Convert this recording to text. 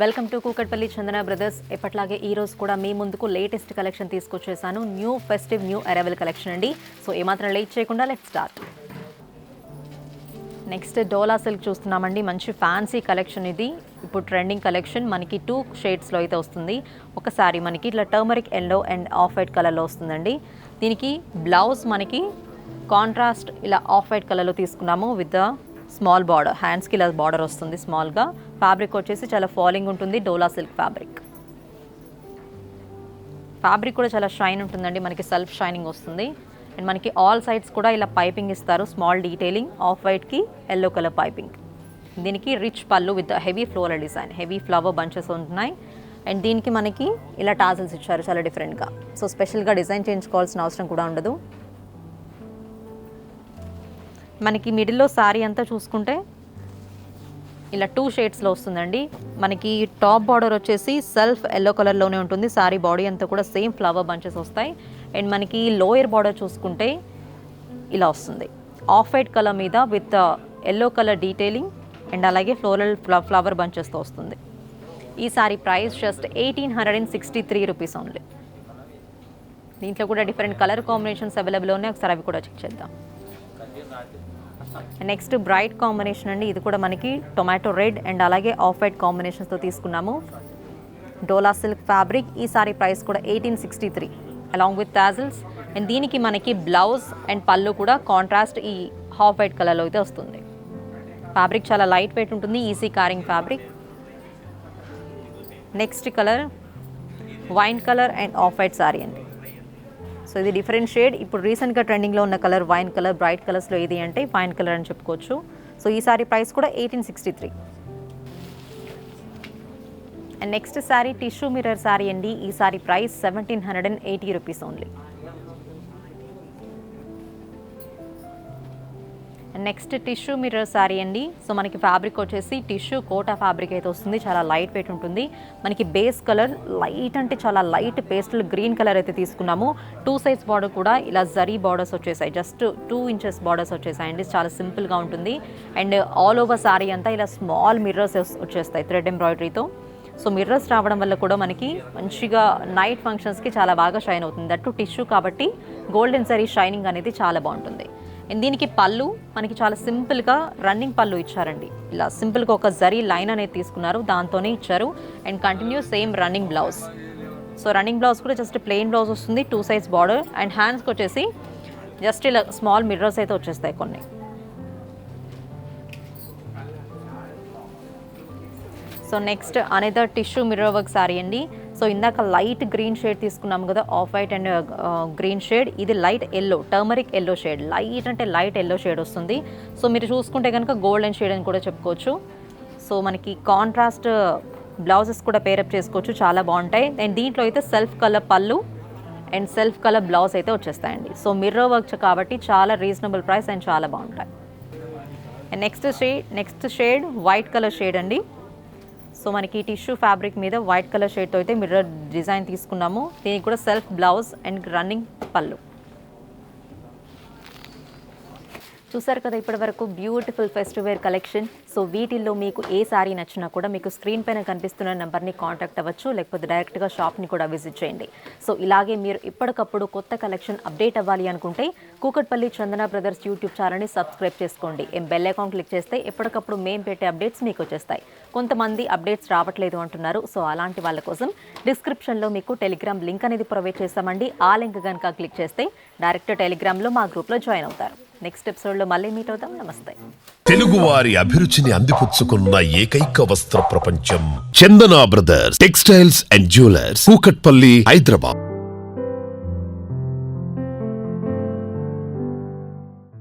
Welcome to Kukatpally Chandana brothers. ఎప్పట్లాగే ఈ రోజు కూడా మీ ముందుకు లేటెస్ట్ కలెక్షన్ తీసుకొచ్చేసాను. New festive new arrival collection అండి. సో ఏమాత్రం లేట్ చేయకుండా let's start. Next Dola silk చూస్తున్నామండి. మంచి ఫ్యాన్సీ కలెక్షన్ ఇది. ఇప్పుడు ట్రెండింగ్ కలెక్షన్. మనకి 2 షేడ్స్లో అయితే వస్తుంది. ఒకసారి మనకి ఇట్లా turmeric yellow and off white కలర్లో వస్తుందండి. దీనికి బ్లౌజ్ మనకి కాంట్రాస్ట్ ఇలా ఆఫ్ వైట్ కలర్లో తీసుకున్నాము విత్ ద స్మాల్ బార్డర్. హ్యాండ్స్కి ఇలా బార్డర్ వస్తుంది స్మాల్గా. ఫ్యాబ్రిక్ వచ్చేసి చాలా ఫాలింగ్ ఉంటుంది. డోలా సిల్క్ ఫ్యాబ్రిక్. ఫ్యాబ్రిక్ కూడా చాలా షైన్ ఉంటుందండి. మనకి సెల్ఫ్ షైనింగ్ వస్తుంది. అండ్ మనకి ఆల్ సైడ్స్ కూడా ఇలా పైపింగ్ ఇస్తారు. Small detailing. ఆఫ్ వైట్కి ఎల్లో కలర్ పైపింగ్. దీనికి rich pallu with heavy floral design. Heavy flower bunches ఉంటున్నాయి. అండ్ దీనికి మనకి ఇలా టాజల్స్ ఇచ్చారు చాలా డిఫరెంట్గా. సో స్పెషల్గా డిజైన్ చేయించుకోవాల్సిన అవసరం కూడా ఉండదు. మనకి మిడిల్లో సారీ అంతా చూసుకుంటే ఇలా 2 షేడ్స్లో వస్తుందండి. మనకి టాప్ బార్డర్ వచ్చేసి సెల్ఫ్ ఎల్లో కలర్లోనే ఉంటుంది. సారీ బాడీ అంతా కూడా సేమ్ ఫ్లవర్ బంచెస్ వస్తాయి. అండ్ మనకి లోయర్ బార్డర్ చూసుకుంటే ఇలా వస్తుంది. ఆఫ్ వైట్ కలర్ మీద with yellow colour detailing and అలాగే ఫ్లవర్ బంచెస్తో వస్తుంది. ఈ sorry price just 1863 rupees only. దీంట్లో కూడా డిఫరెంట్ కలర్ కాంబినేషన్స్ అవైలబుల్ ఉన్నాయి. ఒకసారి అవి కూడా చెక్ చేద్దాం. నెక్స్ట్ బ్రైట్ కాంబినేషన్ అండి. ఇది కూడా మనకి టొమాటో రెడ్ అండ్ అలాగే ఆఫ్ వైట్ కాంబినేషన్స్తో తీసుకున్నాము. డోలా సిల్క్ ఫ్యాబ్రిక్. ఈ సారీ ప్రైస్ కూడా 1863 అలాంగ్ విత్ టాజల్స్. అండ్ దీనికి మనకి బ్లౌజ్ అండ్ పళ్ళు కూడా కాంట్రాస్ట్ ఈ హాఫ్ వైట్ కలర్లో అయితే వస్తుంది. ఫ్యాబ్రిక్ చాలా లైట్ వెయిట్ ఉంటుంది. Easy carrying fabric. Next colour wine colour and off white sorry అండి. సో ఇది డిఫరెంట్ షేడ్. ఇప్పుడు రీసెంట్గా ట్రెండింగ్లో ఉన్న కలర్ వైన్ కలర్. బ్రైట్ కలర్స్లో ఏది అంటే వైన్ కలర్ అని చెప్పుకోవచ్చు. సో ఈ సారీ ప్రైస్ కూడా 1863. And next sorry tissue mirror sorry అండి. ఈ sorry price 1780 rupees only. Next tissue mirror sorry అండి. సో మనకి ఫ్యాబ్రిక్ వచ్చేసి టిష్యూ కోటా ఫ్యాబ్రిక్ అయితే వస్తుంది. చాలా లైట్ వెయిట్ ఉంటుంది. మనకి బేస్ కలర్ లైట్ అంటే చాలా లైట్ పేస్టల్ గ్రీన్ కలర్ అయితే తీసుకున్నాము. 2 సైడ్స్ బార్డర్ కూడా ఇలా జరీ బార్డర్స్ వచ్చేసాయి. జస్ట్ 2 ఇంచెస్ బార్డర్స్ వచ్చేసాయండి. చాలా సింపుల్గా ఉంటుంది. అండ్ ఆల్ ఓవర్ సారీ అంతా ఇలా స్మాల్ మిర్రర్స్ వచ్చేస్తాయి థ్రెడ్ ఎంబ్రాయిడరీతో. సో మిర్రర్స్ రావడం వల్ల కూడా మనకి మంచిగా నైట్ ఫంక్షన్స్కి చాలా బాగా షైన్ అవుతుంది. దట్టు టిష్యూ కాబట్టి గోల్డెన్ జరీ షైనింగ్ అనేది చాలా బాగుంటుంది. అండ్ దీనికి పళ్ళు మనకి చాలా సింపుల్గా రన్నింగ్ పళ్ళు ఇచ్చారండి. ఇలా సింపుల్గా ఒక జరీ లైన్ అనేది తీసుకున్నారు. దాంతోనే ఇచ్చారు. And continue same running blouse. So running blouse కూడా జస్ట్ ప్లెయిన్ బ్లౌజ్ వస్తుంది. 2 సైడ్స్ బార్డర్. అండ్ హ్యాండ్స్కి వచ్చేసి జస్ట్ ఇలా స్మాల్ మిర్రర్స్ అయితే వచ్చేస్తాయి కొన్ని. So next another tissue mirror work sari అండి. సో ఇందాక లైట్ గ్రీన్ షేడ్ తీసుకున్నాము కదా, off white and green shade. ఇది light yellow, turmeric yellow shade. Light అంటే లైట్ ఎల్లో షేడ్ వస్తుంది. సో మీరు చూసుకుంటే కనుక గోల్డెన్ షేడ్ అని కూడా చెప్పుకోవచ్చు. సో మనకి కాంట్రాస్ట్ బ్లౌజెస్ కూడా పేరప్ చేసుకోవచ్చు. చాలా బాగుంటాయి. అండ్ దీంట్లో అయితే సెల్ఫ్ కలర్ పళ్ళు అండ్ సెల్ఫ్ కలర్ బ్లౌజ్ అయితే వచ్చేస్తాయండి. సో మిర్రర్ వర్క్ కాబట్టి చాలా రీజనబుల్ ప్రైస్ అండ్ చాలా బాగుంటాయి. And next shade white colour shade అండి. సో మనకి టిష్యూ ఫ్యాబ్రిక్ మీద వైట్ కలర్ షేడ్తో అయితే మిర్రర్ డిజైన్ తీసుకున్నాము. దీనికి కూడా సెల్ఫ్ బ్లౌజ్ అండ్ రన్నింగ్ పళ్ళు. చూసారు కదా ఇప్పటి వరకు beautiful festive wear collection. So వీటిల్లో మీకు ఏ సారీ నచ్చినా కూడా మీకు స్క్రీన్ పైన కనిపిస్తున్న నెంబర్ని కాంటాక్ట్ అవ్వచ్చు, లేకపోతే డైరెక్ట్గా షాప్ని కూడా విజిట్ చేయండి. సో ఇలాగే మీరు ఎప్పటికప్పుడు కొత్త కలెక్షన్ అప్డేట్ అవ్వాలి అనుకుంటే కూకట్పల్లి చందన బ్రదర్స్ యూట్యూబ్ ఛానల్ని సబ్స్క్రైబ్ చేసుకోండి. బెల్ అకౌంట్ క్లిక్ చేస్తే ఎప్పటికప్పుడు మేము పెట్టే అప్డేట్స్ మీకు వచ్చేస్తాయి. కొంతమంది అప్డేట్స్ రావట్లేదు అంటున్నారు. సో అలాంటి వాళ్ళ కోసం డిస్క్రిప్షన్లో మీకు టెలిగ్రామ్ లింక్ అనేది ప్రొవైడ్ చేస్తామండి. ఆ లింక్ కనుక క్లిక్ చేస్తే డైరెక్ట్ టెలిగ్రామ్లో మా గ్రూప్లో జాయిన్ అవుతారు. నెక్స్ట్ ఎపిసోడ్లో మళ్ళీ మీట్ అవుతాం. నమస్తే. తెలుగువారి అభిరుచిని అందిపుచ్చుకున్న ఏకైక వస్త్ర ప్రపంచం Chandana brothers textiles and jewellers, Kukatpally, Hyderabad.